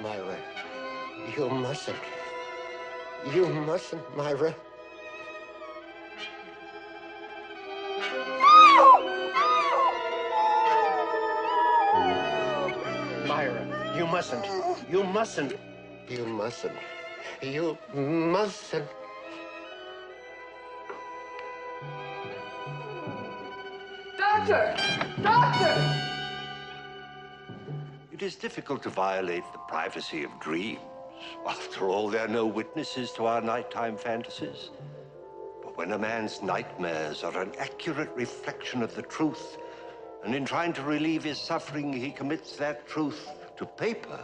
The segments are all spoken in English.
Myra, you mustn't. You mustn't, Myra. Myra, you mustn't. You mustn't. You mustn't. You mustn't. Doctor! Doctor! It is difficult to violate the privacy of dreams. After all, there are no witnesses to our nighttime fantasies. But when a man's nightmares are an accurate reflection of the truth, and in trying to relieve his suffering, he commits that truth to paper,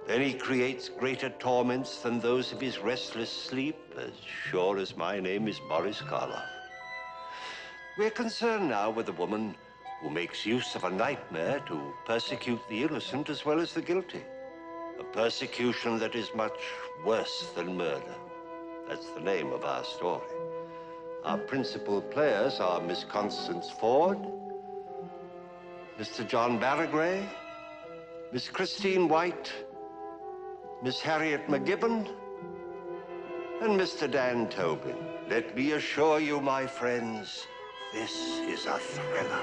then he creates greater torments than those of his restless sleep, as sure as my name is Boris Karloff. We're concerned now with a woman who makes use of a nightmare to persecute the innocent as well as the guilty. A persecution that is much worse than murder. That's the name of our story. Our principal players are Miss Constance Ford, Mr. John Barragray, Miss Christine White, Miss Harriet McGibbon, and Mr. Dan Tobin. Let me assure you, my friends, this is a thriller.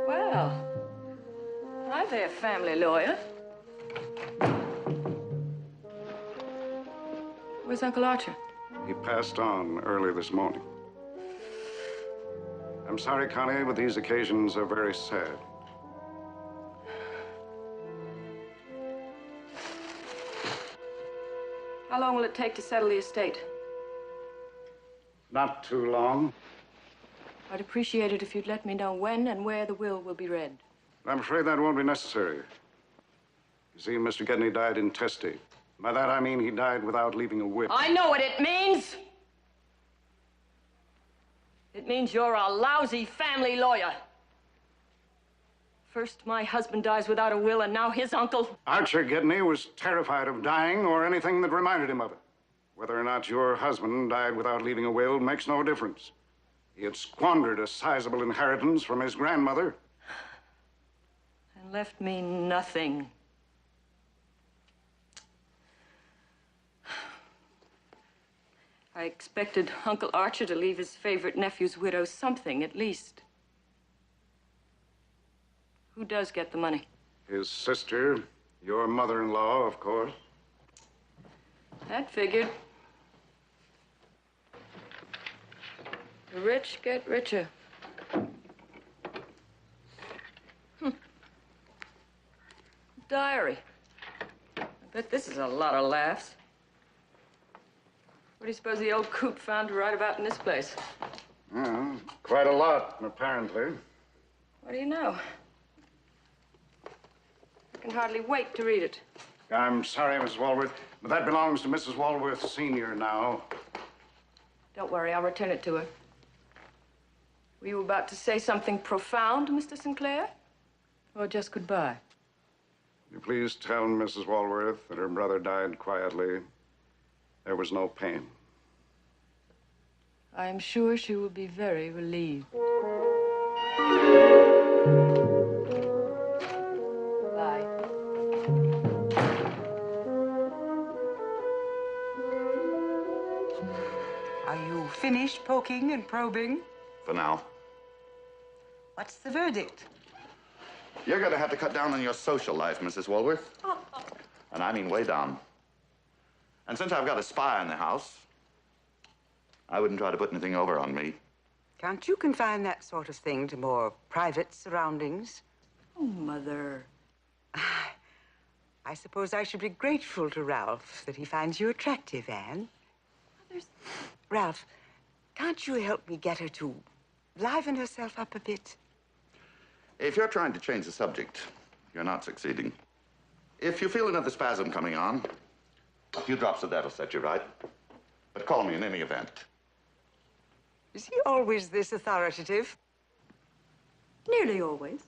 Well, hi there, family lawyer. Where's Uncle Archer? He passed on early this morning. I'm sorry, Connie, but these occasions are very sad. How long will it take to settle the estate? Not too long. I'd appreciate it if you'd let me know when and where the will be read. I'm afraid that won't be necessary. You see, Mr. Gedney died intestate. By that, I mean he died without leaving a will. I know what it means! It means you're a lousy family lawyer. First, my husband dies without a will, and now his uncle. Archer Gedney was terrified of dying or anything that reminded him of it. Whether or not your husband died without leaving a will makes no difference. He had squandered a sizable inheritance from his grandmother. And left me nothing. I expected Uncle Archer to leave his favorite nephew's widow something, at least. Who does get the money? His sister, your mother-in-law, of course. That figured. The rich get richer. Diary. I bet this is a lot of laughs. What do you suppose the old coot found to write about in this place? Well, quite a lot, apparently. What do you know? I can hardly wait to read it. I'm sorry, Mrs. Walworth, but that belongs to Mrs. Walworth Sr. now. Don't worry, I'll return it to her. Were you about to say something profound, Mr. Sinclair? Or just goodbye? Will you please tell Mrs. Walworth that her brother died quietly. There was no pain. I am sure she will be very relieved. Bye. Are you finished poking and probing? For now. What's the verdict? You're going to have to cut down on your social life, Mrs. Walworth. And I mean way down. And since I've got a spy in the house, I wouldn't try to put anything over on me. Can't you confine that sort of thing to more private surroundings? Oh, Mother. I suppose I should be grateful to Ralph that he finds you attractive, Anne. Mother's... Ralph, Can't you help me get her to liven herself up a bit? If you're trying to change the subject, you're not succeeding. If you feel another spasm coming on, a few drops of that'll set you right. But call me in any event. Is he always this authoritative? Nearly always.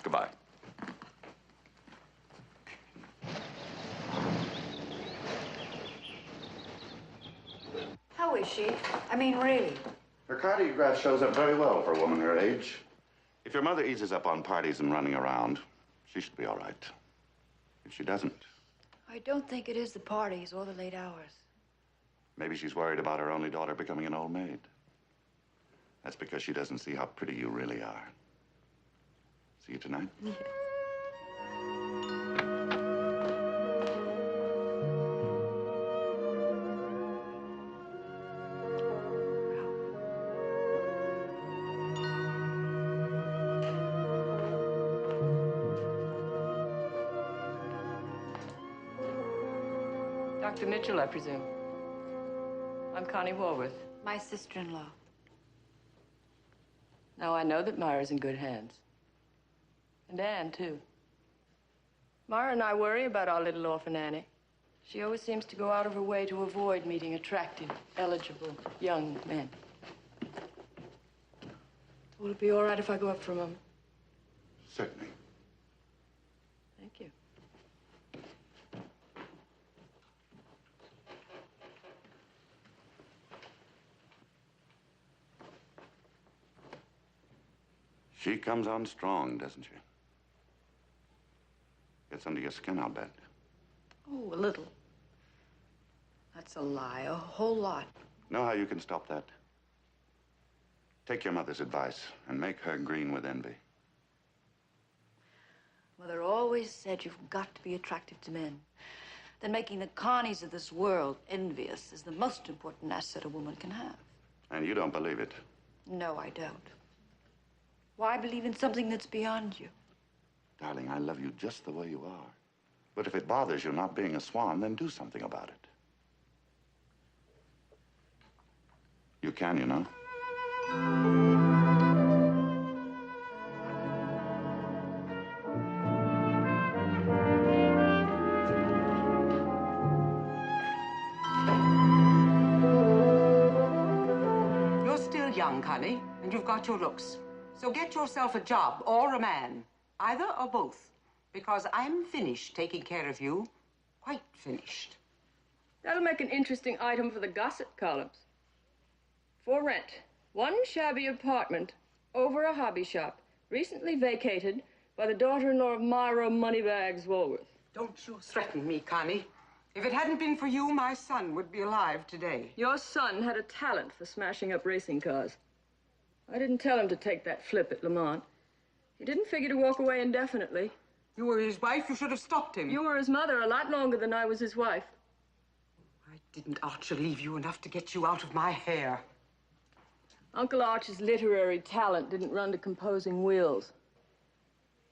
Goodbye. How is she? I mean, really? Her cardiograph shows up very well for a woman her age. If your mother eases up on parties and running around, she should be all right. If she doesn't, I don't think it is the parties or the late hours. maybe she's worried about her only daughter becoming an old maid. That's because she doesn't see how pretty you really are. See you tonight? Yeah. Dr. Mitchell, I presume. I'm Connie Walworth. My sister-in-law. Now, I know that Myra's in good hands. And Anne, too. Myra and I worry about our little orphan Annie. She always seems to go out of her way to avoid meeting attractive, eligible young men. Will it be all right if I go up for a moment? Certainly. Thank you. She comes on strong, doesn't she? Gets under your skin, I'll bet. Oh, a little. That's a lie, a whole lot. Know how you can stop that? Take your mother's advice and make her green with envy. Mother always said you've got to be attractive to men. That making the Connies of this world envious is the most important asset a woman can have. And you don't believe it. No, I don't. Why believe in something that's beyond you? Darling, I love you just the way you are. But if it bothers you not being a swan, then do something about it. You can, you know. You're still young, Connie, and you've got your looks. So get yourself a job or a man, either or both, because I'm finished taking care of you, quite finished. That'll make an interesting item for the gossip columns. For rent, one shabby apartment over a hobby shop, recently vacated by the daughter-in-law of Myra Moneybags Walworth. Don't you threaten me, Connie. If it hadn't been for you, my son would be alive today. Your son had a talent for smashing up racing cars. I didn't tell him to take that flip at Le Mans. He didn't figure to walk away indefinitely. You were his wife. You should have stopped him. You were his mother a lot longer than I was his wife. Why didn't Archer leave you enough to get you out of my hair? Uncle Arch's literary talent didn't run to composing wills.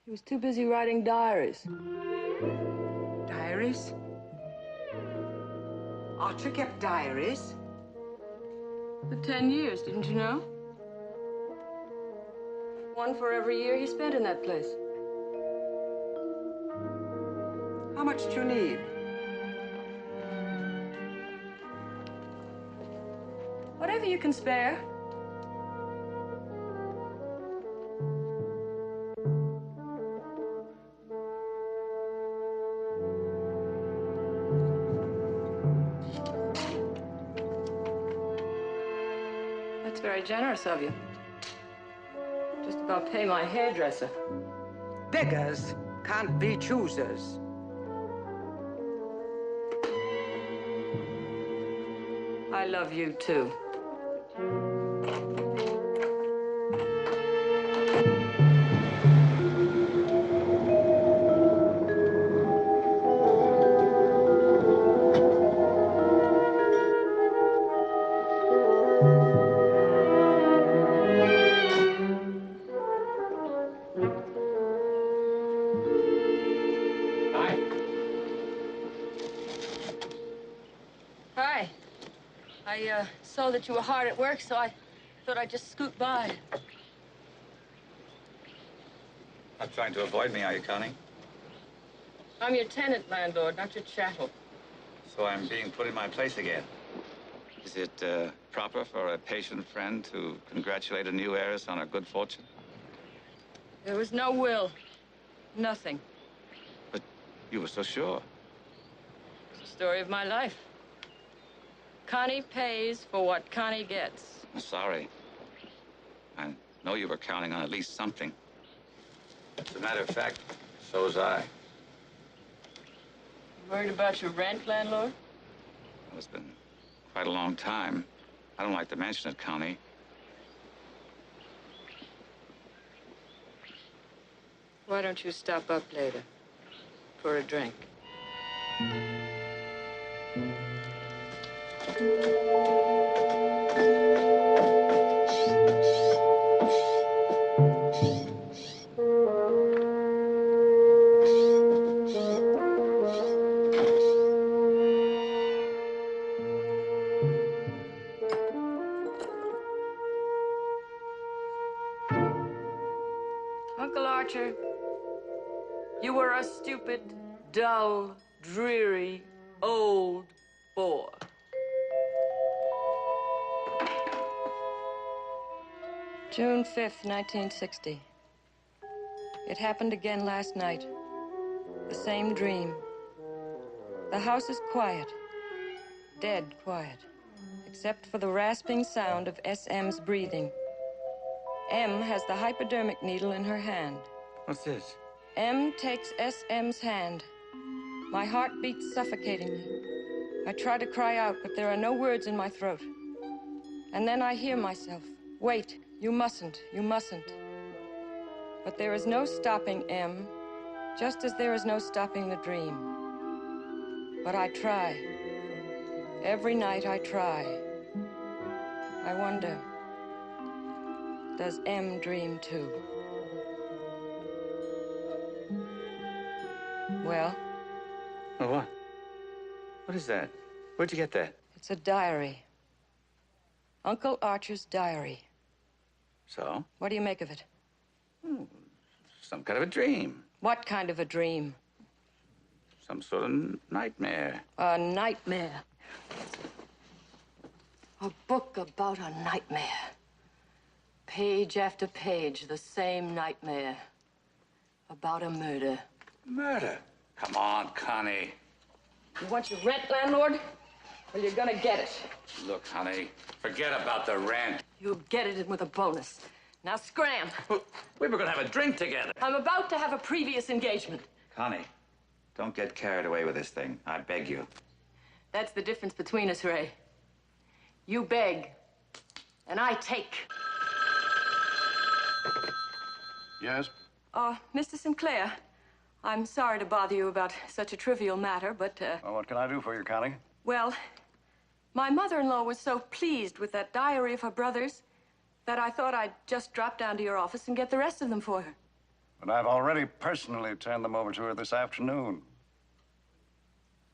He was too busy writing diaries. Diaries? Archer kept diaries? For 10 years, didn't you know? One for every year he spent in that place. How much do you need? Whatever you can spare. That's very generous of you. Just about pay my hairdresser. Beggars can't be choosers. I love you, too. Hi. I saw that you were hard at work, so I thought I'd just scoot by. Not trying to avoid me, are you, Connie? I'm your tenant, landlord, not your chattel. So I'm being put in my place again. Is it proper for a patient friend to congratulate a new heiress on her good fortune? There was no will. Nothing. But you were so sure. It's the story of my life. Connie pays for what Connie gets. I'm sorry. I know you were counting on at least something. As a matter of fact, so was I. You worried about your rent, landlord? Well, it's been quite a long time. I don't like to mention it, Connie. Why don't you stop up later for a drink? Uncle Archer, you were a stupid, dull, dreary, old bore. June 5th, 1960. It happened again last night. The same dream. The house is quiet. Dead quiet. Except for the rasping sound of SM's breathing. M has the hypodermic needle in her hand. What's this? M takes SM's hand. My heart beats suffocatingly. I try to cry out, but there are no words in my throat. And then I hear myself. Wait, you mustn't, you mustn't. But there is no stopping M, just as there is no stopping the dream. But I try. Every night I try. I wonder, does M dream too? Well? Oh, what? What is that? Where'd you get that? It's a diary. Uncle Archer's diary. So? What do you make of it? Some kind of a dream. What kind of a dream? Some sort of nightmare. A nightmare. A book about a nightmare. Page after page, the same nightmare. About a murder. Murder? Come on, Connie. You want your rent, landlord? Well, you're gonna get it. Look, honey, forget about the rent. You'll get it with a bonus. Now scram. We were gonna have a drink together. I'm about to have a previous engagement. Connie, don't get carried away with this thing. I beg you. That's the difference between us, Ray. You beg, and I take. Yes? Mr. Sinclair, I'm sorry to bother you about such a trivial matter, but, Well, what can I do for you, Connie? well, my mother-in-law was so pleased with that diary of her brother's that I thought I'd just drop down to your office and get the rest of them for her. But I've already personally turned them over to her this afternoon.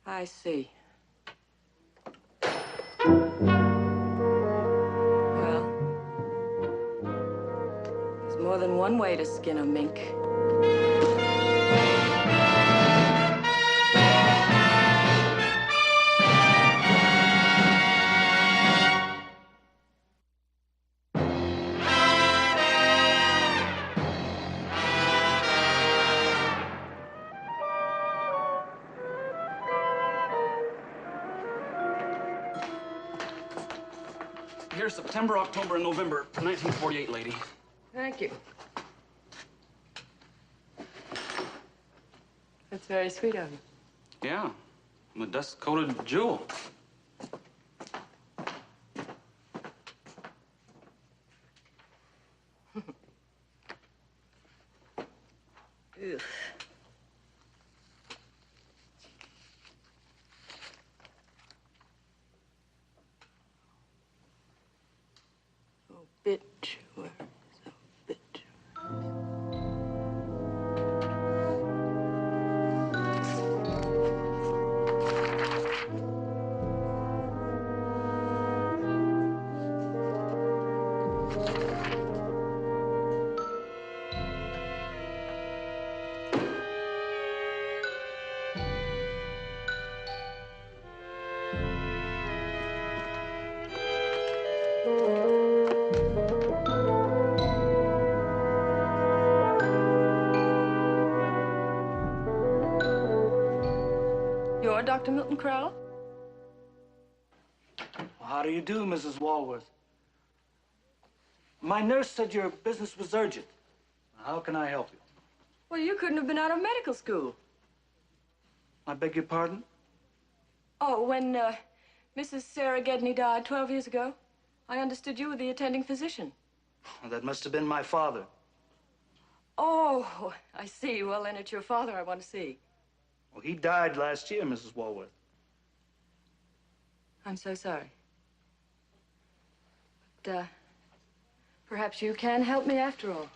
I see. Well, there's more than one way to skin a mink. Here's September, October, and November, 1948, lady. Thank you. That's very sweet of you. Yeah, I'm a dust-coated jewel. Ugh. Obituary. Dr. Milton Crowell? Well, how do you do, Mrs. Walworth? My nurse said your business was urgent. How can I help you? Well, you couldn't have been out of medical school. I beg your pardon? Oh, when Mrs. Sarah Gedney died 12 years ago, I understood you were the attending physician. Well, that must have been my father. Oh, I see. Well, then it's your father I want to see. Well, he died last year, Mrs. Walworth. I'm so sorry. But, perhaps you can help me after all.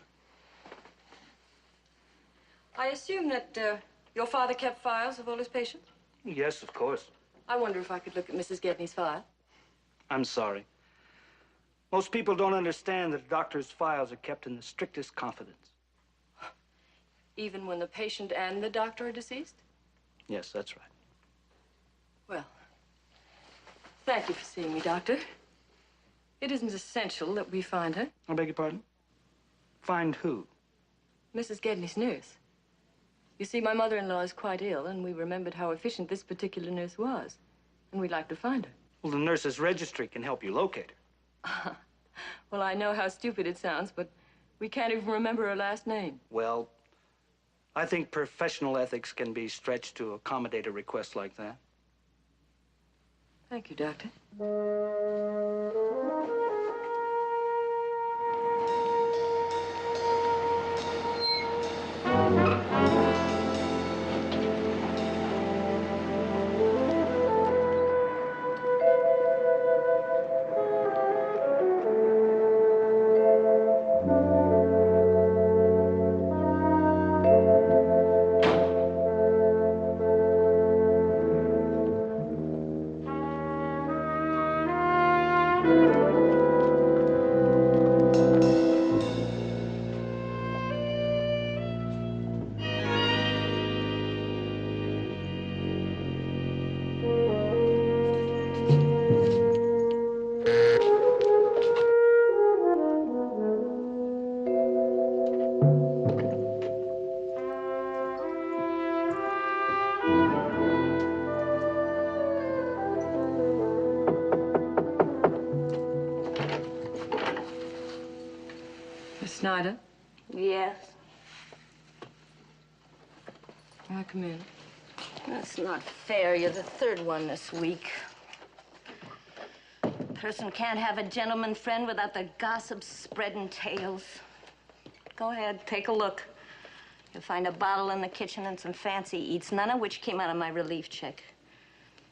I assume that your father kept files of all his patients? Yes, of course. I wonder if I could look at Mrs. Gedney's file. I'm sorry. Most people don't understand that a doctor's files are kept in the strictest confidence. Even when the patient and the doctor are deceased? Yes, that's right. Well, thank you for seeing me, Doctor. It isn't essential that we find her. I beg your pardon? Find who? Mrs. Gedney's nurse. You see, my mother-in-law is quite ill, and we remembered how efficient this particular nurse was. And we'd like to find her. Well, the nurse's registry can help you locate her. Well, I know how stupid it sounds, but we can't even remember her last name. Well, I think professional ethics can be stretched to accommodate a request like that. Thank you, Doctor. Miss Snyder? Yes. May I come in? That's not fair. You're the third one this week. Person can't have a gentleman friend without the gossip spreading tales. Go ahead, take a look. You'll find a bottle in the kitchen and some fancy eats, none of which came out of my relief check.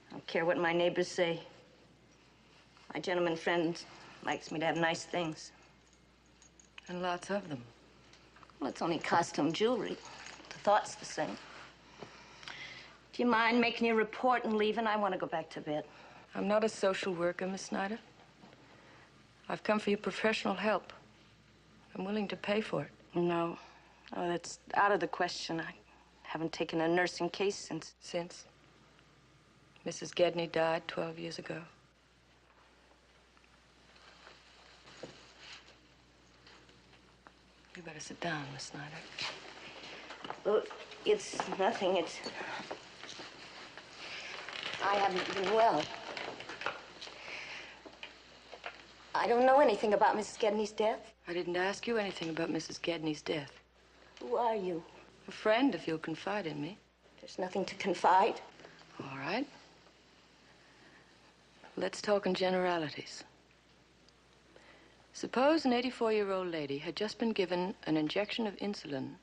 I don't care what my neighbors say. My gentleman friend likes me to have nice things. And lots of them. Well, it's only costume jewelry. The thought's the same. Do you mind making your report and leaving? I want to go back to bed. I'm not a social worker, Miss Snyder. I've come for your professional help. I'm willing to pay for it. No. Oh, that's out of the question. I haven't taken a nursing case since... Since? Mrs. Gedney died 12 years ago. You better sit down, Miss Snyder. Well, it's nothing. It's... I haven't been well. I don't know anything about Mrs. Gedney's death. I didn't ask you anything about Mrs. Gedney's death. Who are you? A friend, if you'll confide in me. There's nothing to confide. All right. Let's talk in generalities. Suppose an 84-year-old lady had just been given an injection of insulin,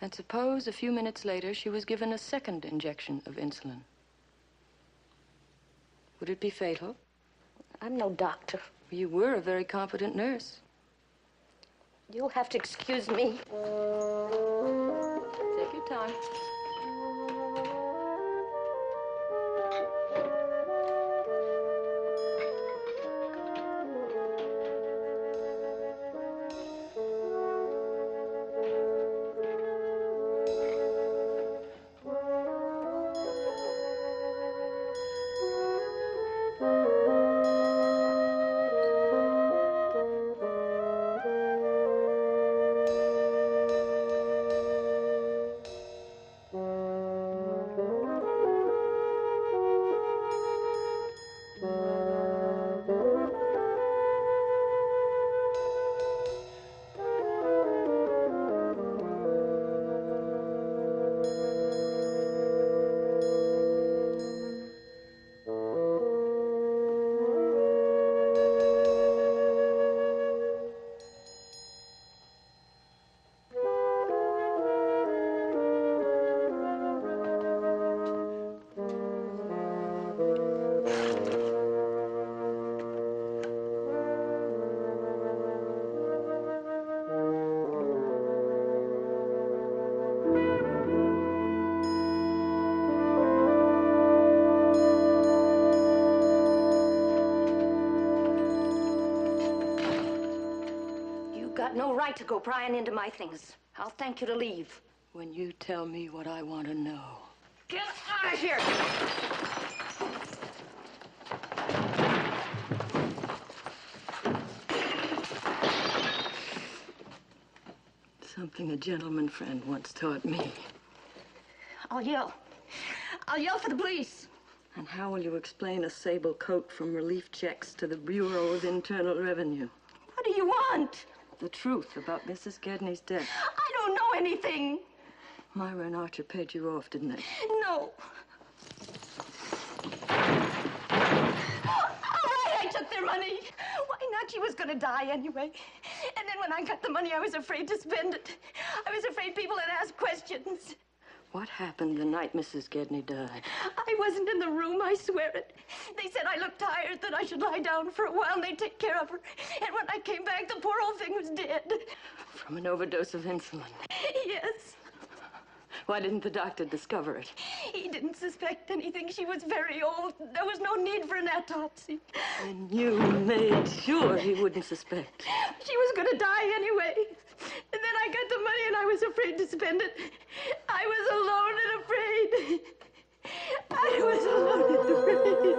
and suppose a few minutes later she was given a second injection of insulin. Would it be fatal? I'm no doctor. You were a very competent nurse. You'll have to excuse me. Take your time. got no right to go prying into my things. I'll thank you to leave. When you tell me what I want to know. Get out of here! Something a gentleman friend once taught me. I'll yell. I'll yell for the police. And how will you explain a sable coat from relief checks to the Bureau of Internal Revenue? What do you want? The truth about Mrs. Gedney's death. I don't know anything. Myra and Archer paid you off, didn't they? No. All right, I took their money. Why not? She was going to die anyway. And then when I got the money, I was afraid to spend it. I was afraid people would ask questions. What happened the night Mrs. Gedney died? I wasn't in the room, I swear it. They said I looked tired, that I should lie down for a while, and they'd take care of her. And when I came back, the poor old thing was dead. From an overdose of insulin. Yes. Why didn't the doctor discover it? He didn't suspect anything. She was very old. There was no need for an autopsy. And you made sure he wouldn't suspect. She was going to die anyway. And then I got the money and I was afraid to spend it. I was alone and afraid. I was alone and afraid.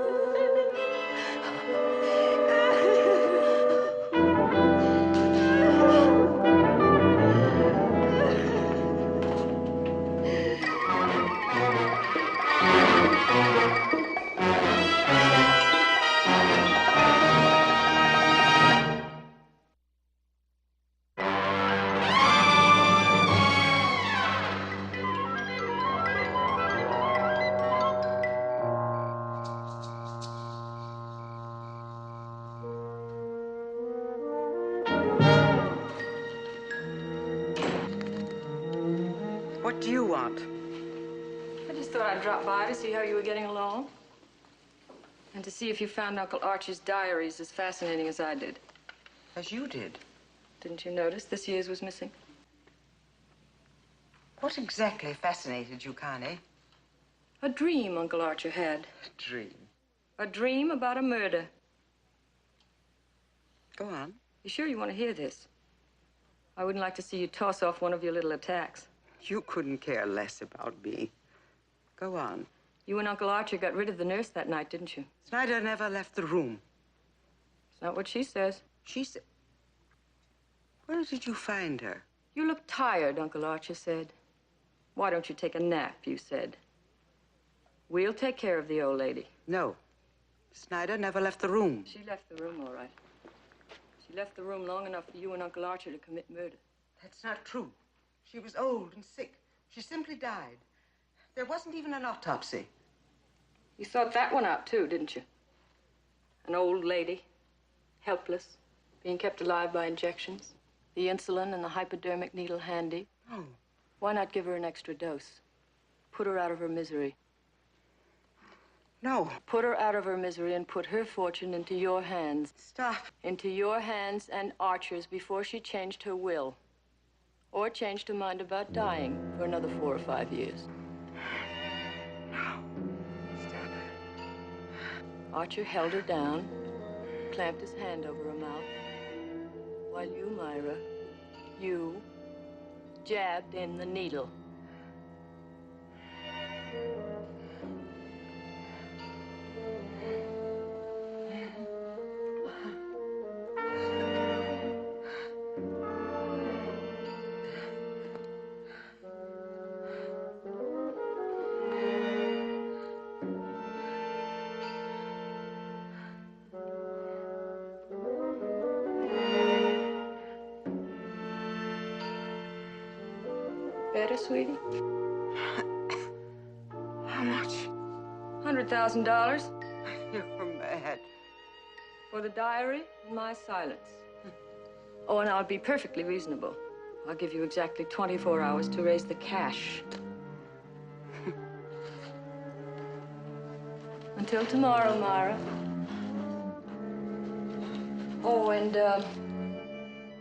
What do you want? I just thought I'd drop by to see how you were getting along. And to see if you found Uncle Archie's diaries as fascinating as I did. As you did. Didn't you notice this year's was missing? What exactly fascinated you, Connie? A dream Uncle Archer had. A dream. A dream about a murder. Go on. You sure you want to hear this? I wouldn't like to see you toss off one of your little attacks. You couldn't care less about me. Go on. You and Uncle Archer got rid of the nurse that night, didn't you? Snyder never left the room. It's not what she says. She said... Where did you find her? You look tired, Uncle Archer said. Why don't you take a nap, you said. We'll take care of the old lady. No. Snyder never left the room. She left the room, all right. She left the room long enough for you and Uncle Archer to commit murder. That's not true. She was old and sick. She simply died. There wasn't even an autopsy. You thought that one out, too, didn't you? An old lady, helpless, being kept alive by injections, the insulin and the hypodermic needle handy. Oh. Why not give her an extra dose? Put her out of her misery. No. Put her out of her misery and put her fortune into your hands. Stop. Into your hands and Archer's before she changed her will. Or changed her mind about dying for another 4 or 5 years. No. Stop. Archer held her down, clamped his hand over her mouth, while you, Myra, you jabbed in the needle. Better, sweetie? How much? $100,000 You're mad. for the diary and my silence. Oh, and I'll be perfectly reasonable. I'll give you exactly 24 hours to raise the cash. Until tomorrow, Myra. Oh, and, don't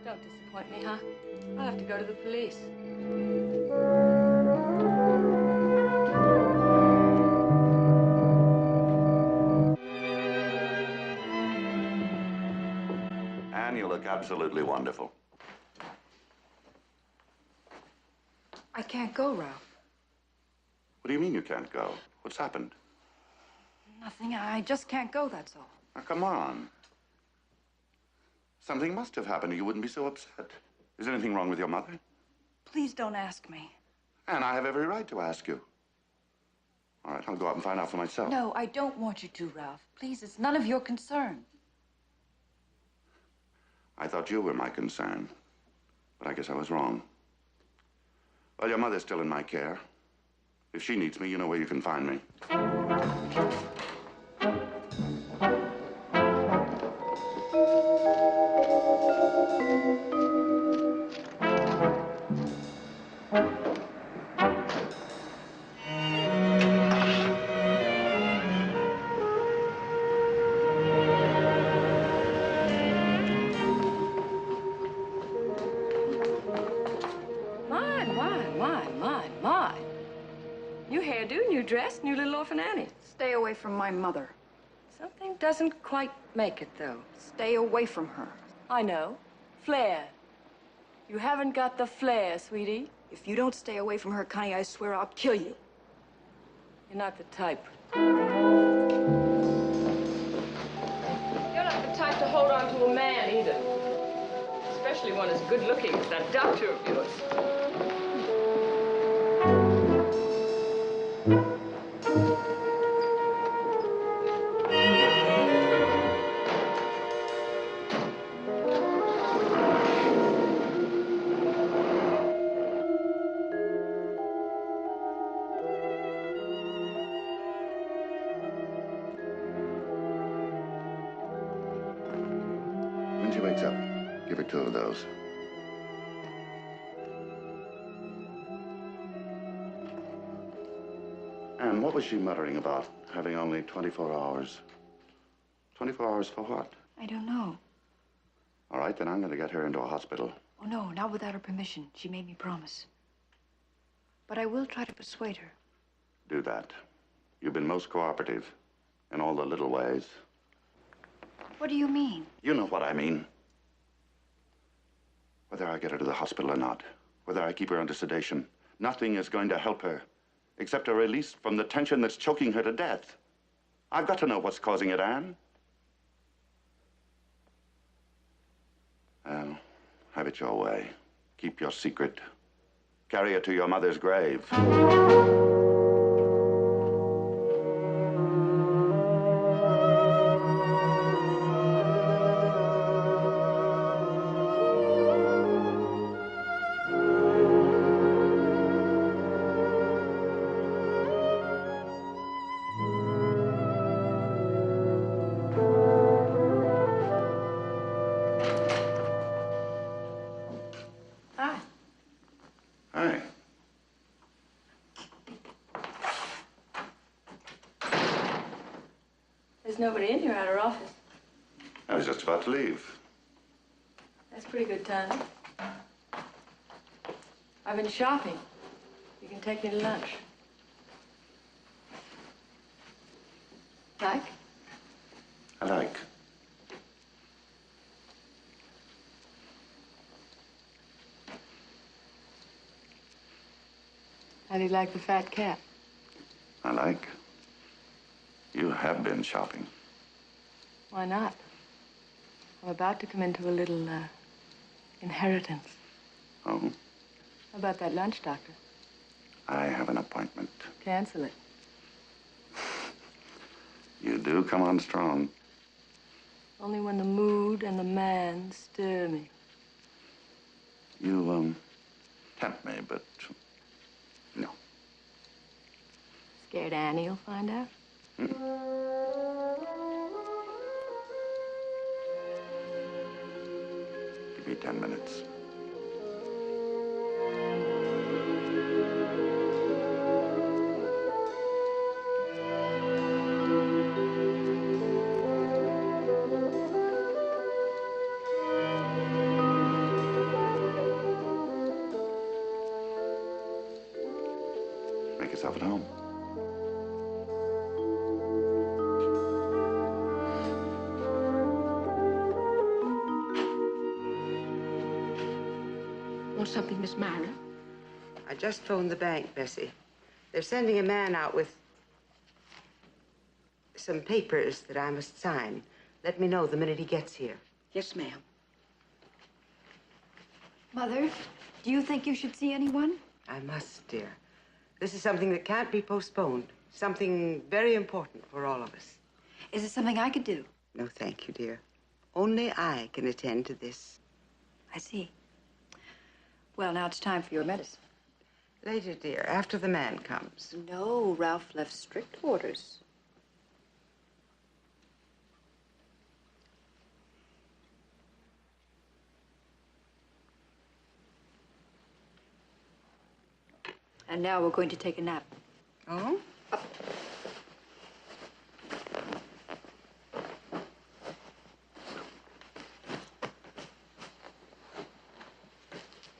disappoint me, huh? I'll have to go to the police. Anne, you look absolutely wonderful. I can't go, Ralph. What do you mean you can't go? What's happened? Nothing. I just can't go, that's all. Now, come on. Something must have happened or you wouldn't be so upset. Is anything wrong with your mother? Please don't ask me. And I have every right to ask you. All right, I'll go out and find out for myself. No, I don't want you to, Ralph. Please, it's none of your concern. I thought you were my concern, but I guess I was wrong. Well, your mother's still in my care. If she needs me, you know where you can find me. New hairdo, new dress, new little orphan Annie. Stay away from my mother. Something doesn't quite make it, though. Stay away from her. I know. Flair. You haven't got the flair, sweetie. If you don't stay away from her, Connie, I swear I'll kill you. You're not the type. You're not the type to hold on to a man, either. Especially one as good-looking as that doctor of yours. When she wakes up, give her 2 of those. And what was she muttering about, having only 24 hours? 24 hours for what? I don't know. All right, then I'm going to get her into a hospital. Oh, no, not without her permission. She made me promise. But I will try to persuade her. Do that. You've been most cooperative in all the little ways. What do you mean? You know what I mean. Whether I get her to the hospital or not, whether I keep her under sedation, nothing is going to help her except a release from the tension that's choking her to death. I've got to know what's causing it, Anne. Well, have it your way. Keep your secret. Carry it to your mother's grave. Hi. Hi. There's nobody in here at our office. I was just about to leave. That's pretty good timing. I've been shopping. You can take me to lunch. Like? I like. How do you like the fat cat? I like. You have been shopping. Why not? I'm about to come into a little, inheritance. Oh? How about that lunch, Doctor? I have an appointment. Cancel it. You do come on strong. Only when the mood and the man stir me. You, tempt me, but no. Scared Annie will find out? Give me 10 minutes. Make yourself at home. Want something, Miss Myra? I just phoned the bank, Bessie. They're sending a man out with some papers that I must sign. Let me know the minute he gets here. Yes, ma'am. Mother, do you think you should see anyone? I must, dear. This is something that can't be postponed. Something very important for all of us. Is it something I could do? No, thank you, dear. Only I can attend to this. I see. Well, now it's time for your medicine. Later, dear, after the man comes. No, Ralph left strict orders. And now we're going to take a nap. Oh? Up.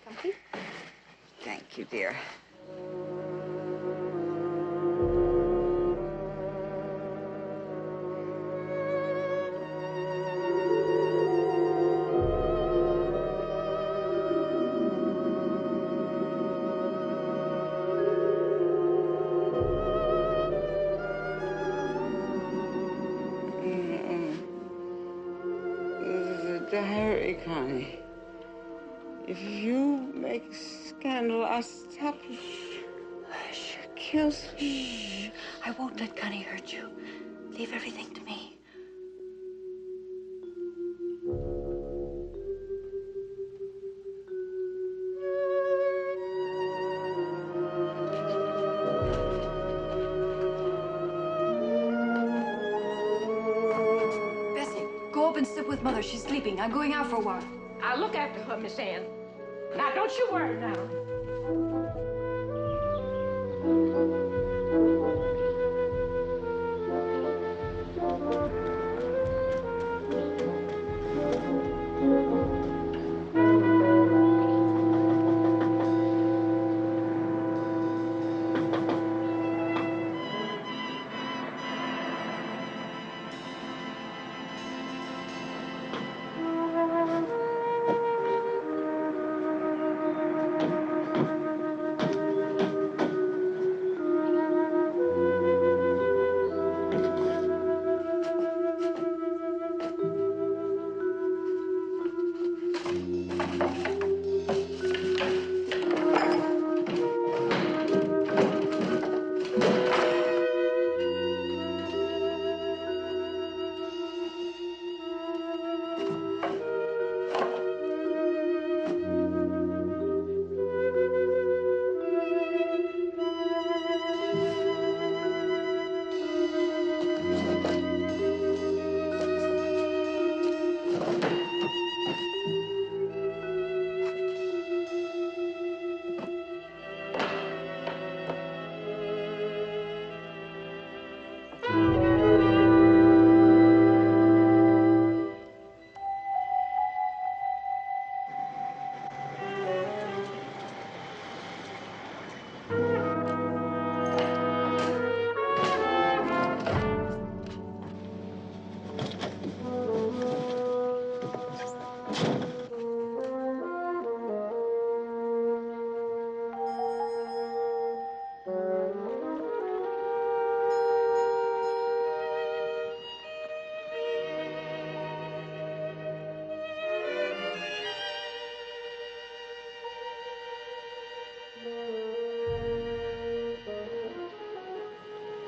Comfy? Thank you, dear. Diary, Connie. If you make scandal, I'll stop you. She kills me. Shh. I won't let Connie hurt you. Leave everything to me. Go up and sit with Mother. She's sleeping. I'm going out for a while. I'll look after her, Miss Ann. Now, don't you worry now.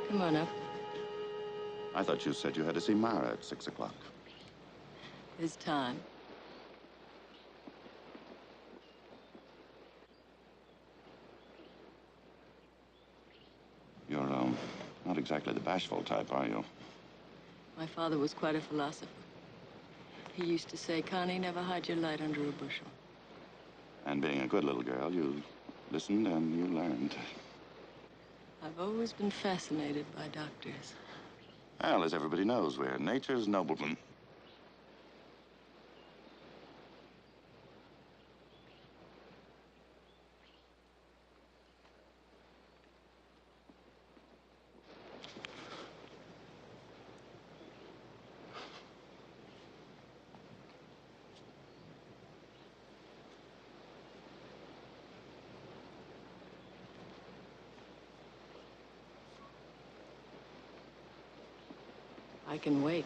Come on up. I thought you said you had to see Myra at 6 o'clock. It's time. You're, not exactly the bashful type, are you? My father was quite a philosopher. He used to say, Connie, never hide your light under a bushel. And being a good little girl, you listened and you learned. I've always been fascinated by doctors. Well, as everybody knows, we're nature's noblemen. I can wait.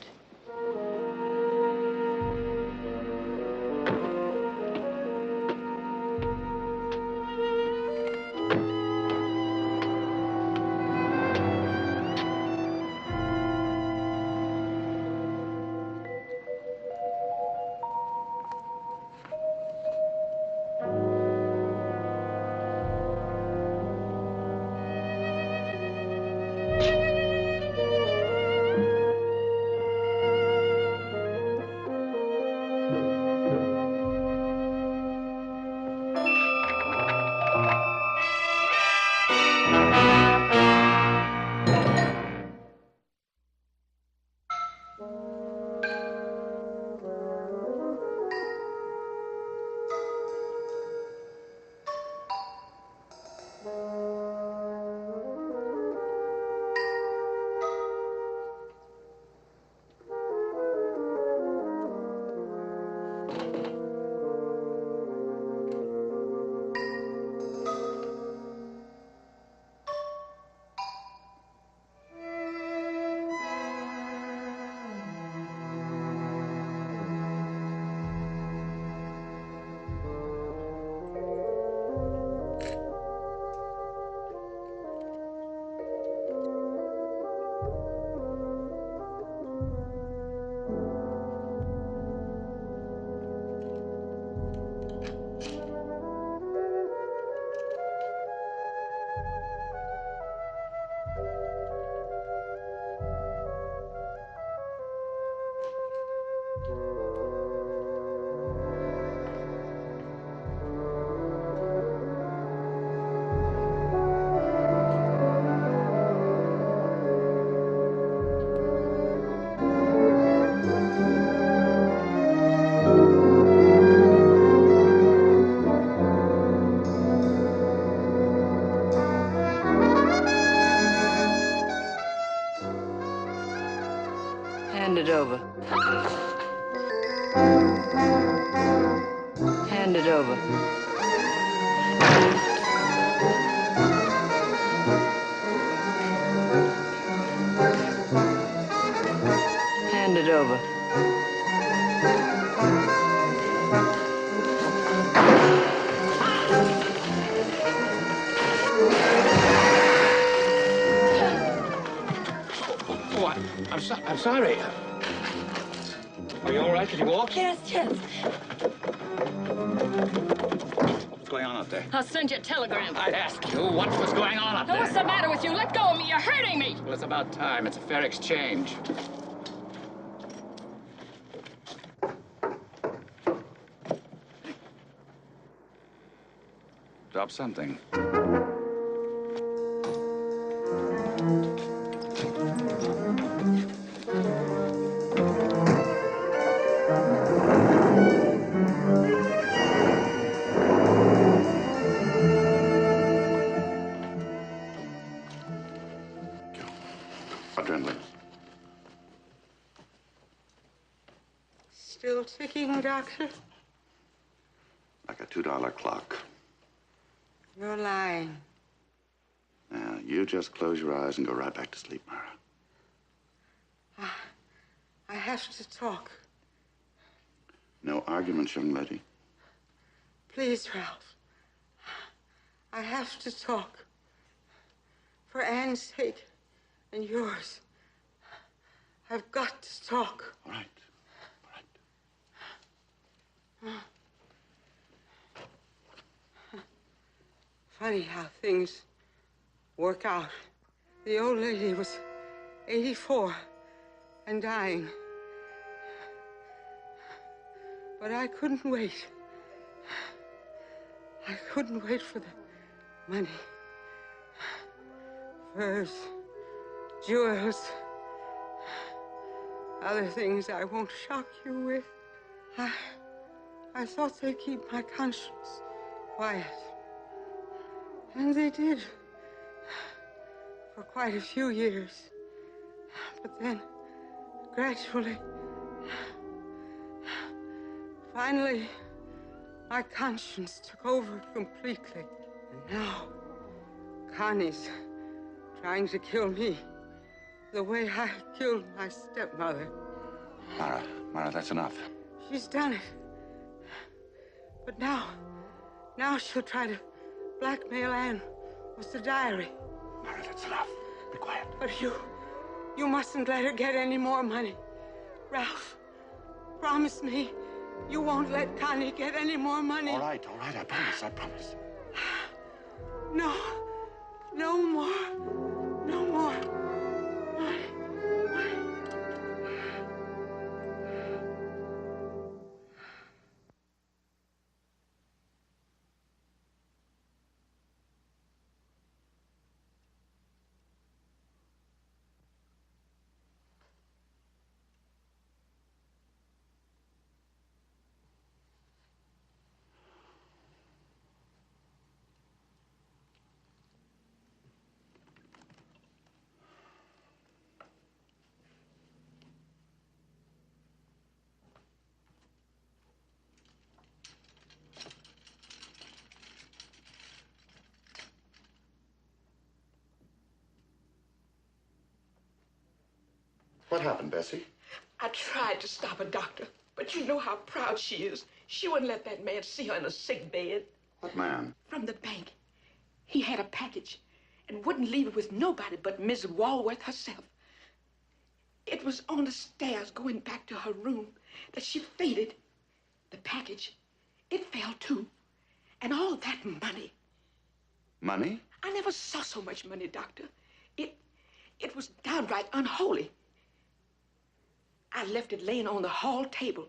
Hand it over. Hand it over. Hand it over. Oh, I'm sorry. Are you all right? Can you walk? Yes, yes. What's going on out there? I'll send you a telegram. I ask you, what was going on up Now, there? what's the matter with you? Let go of me. You're hurting me. Well, it's about time. It's a fair exchange. Drop something. Adrenaline. Still ticking, Doctor? Like a $2 clock. You're lying. Now, you just close your eyes and go right back to sleep, Myra. I have to talk. No arguments, young lady. Please, Ralph. I have to talk. For Anne's sake and yours. I've got to talk. All right. Funny how things work out. The old lady was 84 and dying. But I couldn't wait. I couldn't wait for the money. Furs, jewels, other things I won't shock you with. I thought they'd keep my conscience quiet. And they did. For quite a few years. But then, gradually, finally, my conscience took over completely. And now, Connie's trying to kill me. The way I killed my stepmother. Mara, that's enough. She's done it. But now she'll try to blackmail Anne with the diary. Mara, that's enough. Be quiet. But you mustn't let her get any more money. Ralph, promise me you won't let Connie get any more money. All right, I promise. No more. No more. What happened, Bessie? I tried to stop her, Doctor, but you know how proud she is. She wouldn't let that man see her in a sick bed. What man? From the bank. He had a package and wouldn't leave it with nobody but Miss Walworth herself. It was on the stairs going back to her room that she fainted. The package, it fell too. And all that money. Money? I never saw so much money, Doctor. It was downright unholy. I left it laying on the hall table.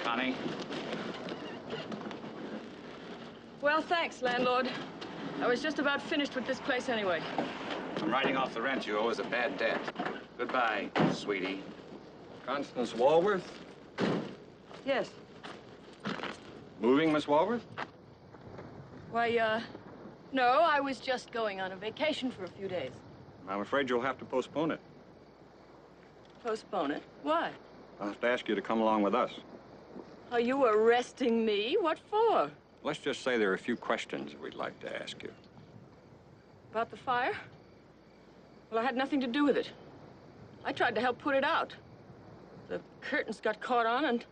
Connie. Well, thanks, landlord. I was just about finished with this place anyway. I'm writing off the rent you owe as a bad debt. Goodbye, sweetie. Constance Walworth? Yes. Moving, Miss Walworth? Why, no, I was just going on a vacation for a few days. I'm afraid you'll have to postpone it. Postpone it? Why? I'll have to ask you to come along with us. Are you arresting me? What for? Let's just say there are a few questions we'd like to ask you. About the fire? Well, I had nothing to do with it. I tried to help put it out. The curtains got caught on and...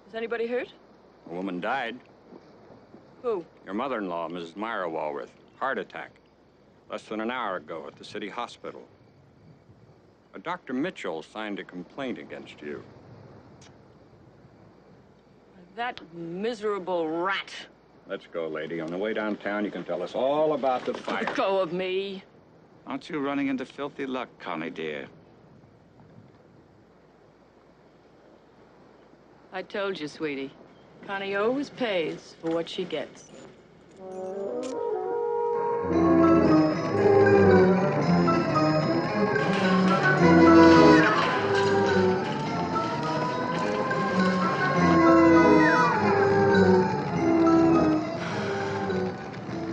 Is anybody hurt? A woman died. Who? Your mother-in-law, Mrs. Myra Walworth. Heart attack. Less than an hour ago at the city hospital. Dr. Mitchell signed a complaint against you. That miserable rat. Let's go, lady. On the way downtown, you can tell us all about the fire. Let go of me. Aren't you running into filthy luck, Connie, dear? I told you, sweetie. Connie always pays for what she gets.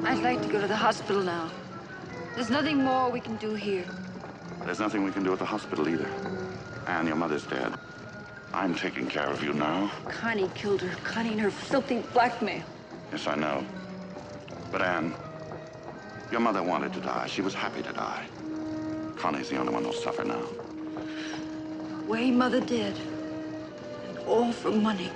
I'd like to go to the hospital now. There's nothing more we can do here. There's nothing we can do at the hospital either. Anne, your mother's dead. I'm taking care of you now. Connie killed her. Connie and her filthy blackmail. Yes, I know. But Anne, your mother wanted to die. She was happy to die. Connie's the only one who'll suffer now. The way Mother did. And all for money.